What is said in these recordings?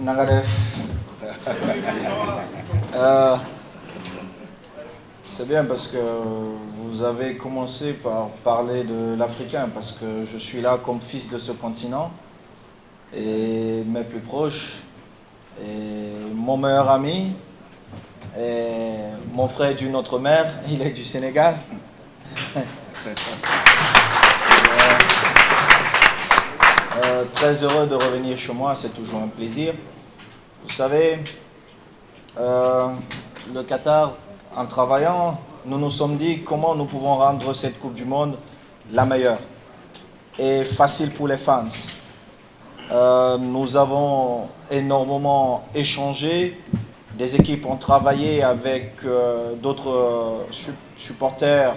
Nagadef. C'est bien parce que vous avez commencé par parler de l'Africain, parce que je suis là comme fils de ce continent, et mes plus proches, et mon meilleur ami, et mon frère d'une autre mère, il est du Sénégal. Très heureux de revenir chez moi, c'est toujours un plaisir. Vous savez, le Qatar, en travaillant, nous nous sommes dit comment nous pouvons rendre cette Coupe du Monde la meilleure et facile pour les fans. Nous avons énormément échangé, des équipes ont travaillé avec d'autres supporters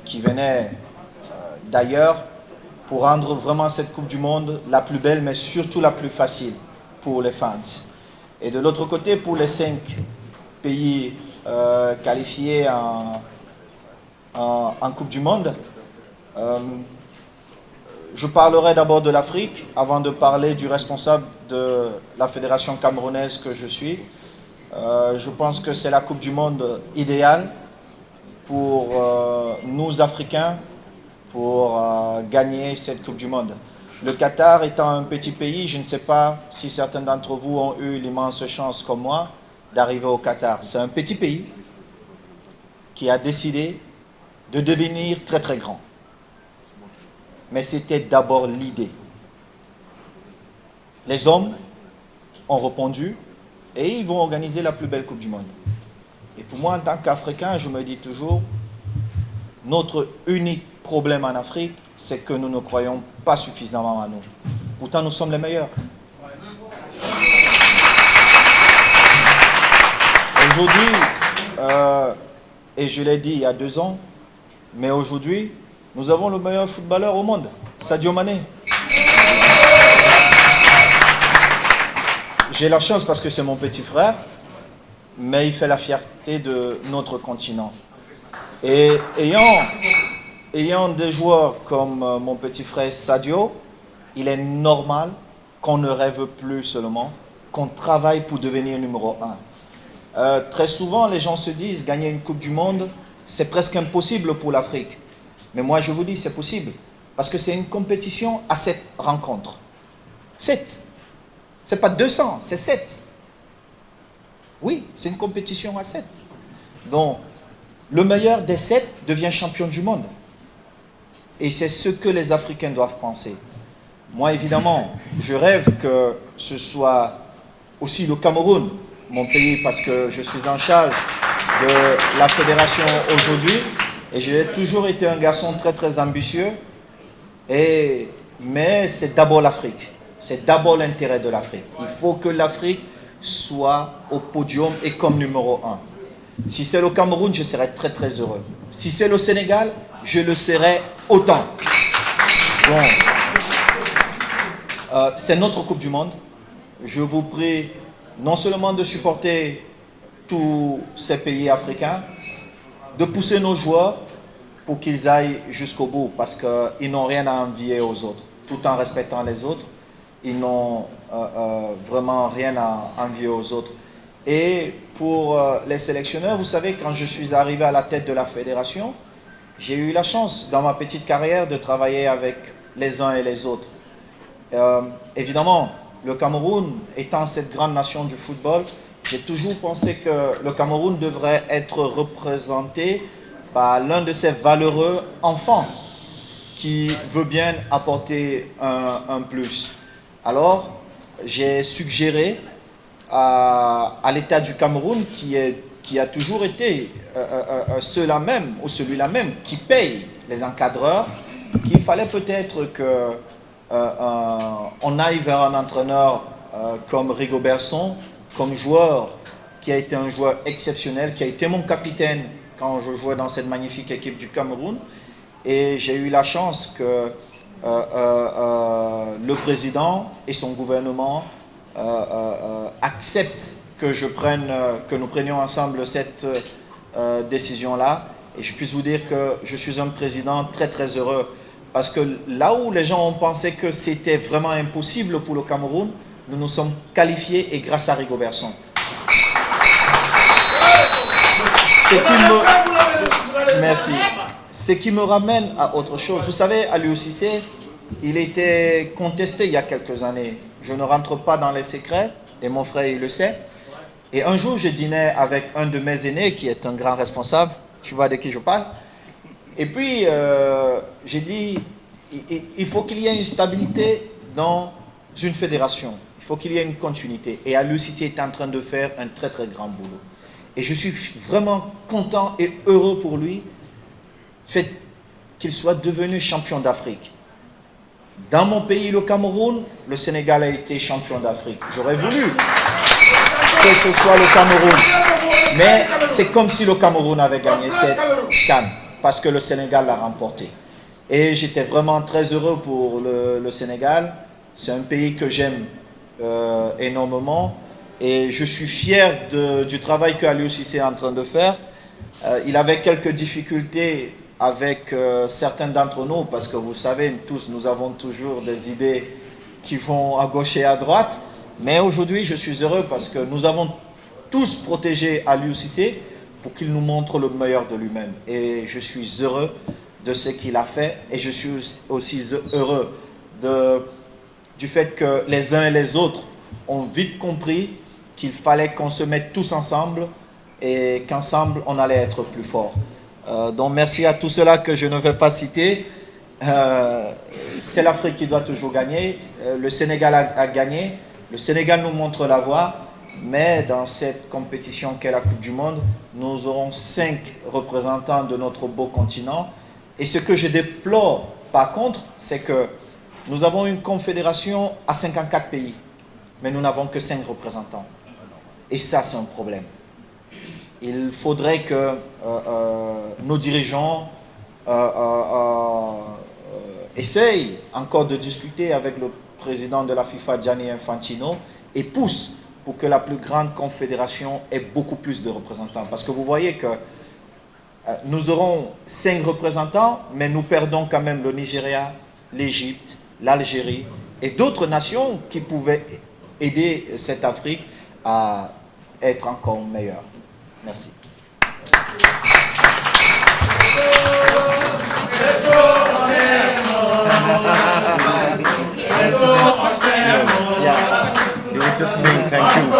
qui venaient d'ailleurs pour rendre vraiment cette Coupe du Monde la plus belle, mais surtout la plus facile pour les fans. Et de l'autre côté, pour les 5 pays qualifiés en Coupe du Monde, je parlerai d'abord de l'Afrique avant de parler du responsable de la fédération camerounaise que je suis. Je pense que c'est la Coupe du Monde idéale pour nous Africains pour gagner cette Coupe du Monde. Le Qatar étant un petit pays, je ne sais pas si certains d'entre vous ont eu l'immense chance comme moi d'arriver au Qatar. C'est un petit pays qui a décidé de devenir très très grand. Mais c'était d'abord l'idée. Les hommes ont répondu et ils vont organiser la plus belle Coupe du Monde. Et pour moi, en tant qu'Africain, je me dis toujours, notre unique problème en Afrique, c'est que nous ne croyons pas suffisamment à nous. Pourtant, nous sommes les meilleurs. Aujourd'hui, et je l'ai dit il y a 2 ans, mais aujourd'hui, nous avons le meilleur footballeur au monde, Sadio Mané. J'ai la chance parce que c'est mon petit frère, mais il fait la fierté de notre continent. Et ayant des joueurs comme mon petit frère Sadio, il est normal qu'on ne rêve plus seulement, qu'on travaille pour devenir numéro 1. Très souvent, les gens se disent, gagner une Coupe du Monde, c'est presque impossible pour l'Afrique. Mais moi, je vous dis, c'est possible. Parce que c'est une compétition à 7 rencontres. 7. Ce n'est pas 200, c'est 7. Oui, c'est une compétition à 7. Donc, le meilleur des 7 devient champion du monde. Et c'est ce que les Africains doivent penser. Moi, évidemment, je rêve que ce soit aussi le Cameroun, mon pays, parce que je suis en charge de la fédération aujourd'hui. Et j'ai toujours été un garçon très, très ambitieux. Mais c'est d'abord l'Afrique. C'est d'abord l'intérêt de l'Afrique. Il faut que l'Afrique soit au podium et comme numéro 1. Si c'est le Cameroun, je serai très, très heureux. Si c'est le Sénégal, je le serai autant. Bon. C'est notre Coupe du Monde. Je vous prie non seulement de supporter tous ces pays africains, de pousser nos joueurs pour qu'ils aillent jusqu'au bout, parce qu'ils n'ont rien à envier aux autres. Tout en respectant les autres, ils n'ont vraiment rien à envier aux autres. Et pour les sélectionneurs, vous savez, quand je suis arrivé à la tête de la fédération, j'ai eu la chance, dans ma petite carrière, de travailler avec les uns et les autres. Évidemment, le Cameroun étant cette grande nation du football, j'ai toujours pensé que le Cameroun devrait être représenté par l'un de ces valeureux enfants qui veut bien apporter un plus. Alors, j'ai suggéré à l'État du Cameroun, qui a toujours été celui-là même qui paye les encadreurs, qu'il fallait peut-être qu'on aille vers un entraîneur comme Rigobert Song, comme joueur qui a été un joueur exceptionnel, qui a été mon capitaine quand je jouais dans cette magnifique équipe du Cameroun. Et j'ai eu la chance que le président et son gouvernement acceptent que nous prenions ensemble cette décision-là. Et je puisse vous dire que je suis un président très très heureux. Parce que là où les gens ont pensé que c'était vraiment impossible pour le Cameroun, nous nous sommes qualifiés et grâce à Rigobertson. Merci. Ce qui me ramène à autre chose. Vous savez, Aliou Cissé, il était contesté il y a quelques années. Je ne rentre pas dans les secrets, et mon frère, il le sait. Et un jour, je dînais avec un de mes aînés, qui est un grand responsable. Tu vois de qui je parle. Et puis, j'ai dit, il faut qu'il y ait une stabilité dans une fédération. Il faut qu'il y ait une continuité. Et Aliou Cissé est en train de faire un très, très grand boulot. Et je suis vraiment content et heureux pour lui qu'il soit devenu champion d'Afrique. Dans mon pays, le Cameroun, le Sénégal a été champion d'Afrique. J'aurais voulu que ce soit le Cameroun. Mais c'est comme si le Cameroun avait gagné cette CAN, parce que le Sénégal l'a remporté. Et j'étais vraiment très heureux pour le Sénégal. C'est un pays que j'aime énormément. Et je suis fier du travail que Aliou Cissé est en train de faire. Il avait quelques difficultés avec certains d'entre nous, parce que vous savez, tous, nous avons toujours des idées qui vont à gauche et à droite. Mais aujourd'hui, je suis heureux parce que nous avons tous protégé Aliou Cissé pour qu'il nous montre le meilleur de lui-même. Et je suis heureux de ce qu'il a fait. Et je suis aussi heureux du fait que les uns et les autres ont vite compris qu'il fallait qu'on se mette tous ensemble et qu'ensemble, on allait être plus forts. Donc merci à tous ceux-là que je ne vais pas citer. C'est l'Afrique qui doit toujours gagner. Le Sénégal a gagné. Le Sénégal nous montre la voie. Mais dans cette compétition qu'est la Coupe du Monde, nous aurons 5 représentants de notre beau continent. Et ce que je déplore, par contre, c'est que nous avons une confédération à 54 pays. Mais nous n'avons que 5 représentants. Et ça, c'est un problème. Il faudrait que nos dirigeants essayent encore de discuter avec le président de la FIFA, Gianni Infantino, et poussent pour que la plus grande confédération ait beaucoup plus de représentants. Parce que vous voyez que nous aurons 5 représentants, mais nous perdons quand même le Nigeria, l'Égypte, l'Algérie et d'autres nations qui pouvaient aider cette Afrique à être encore meilleure. Merci. Yeah. He was just saying thank you.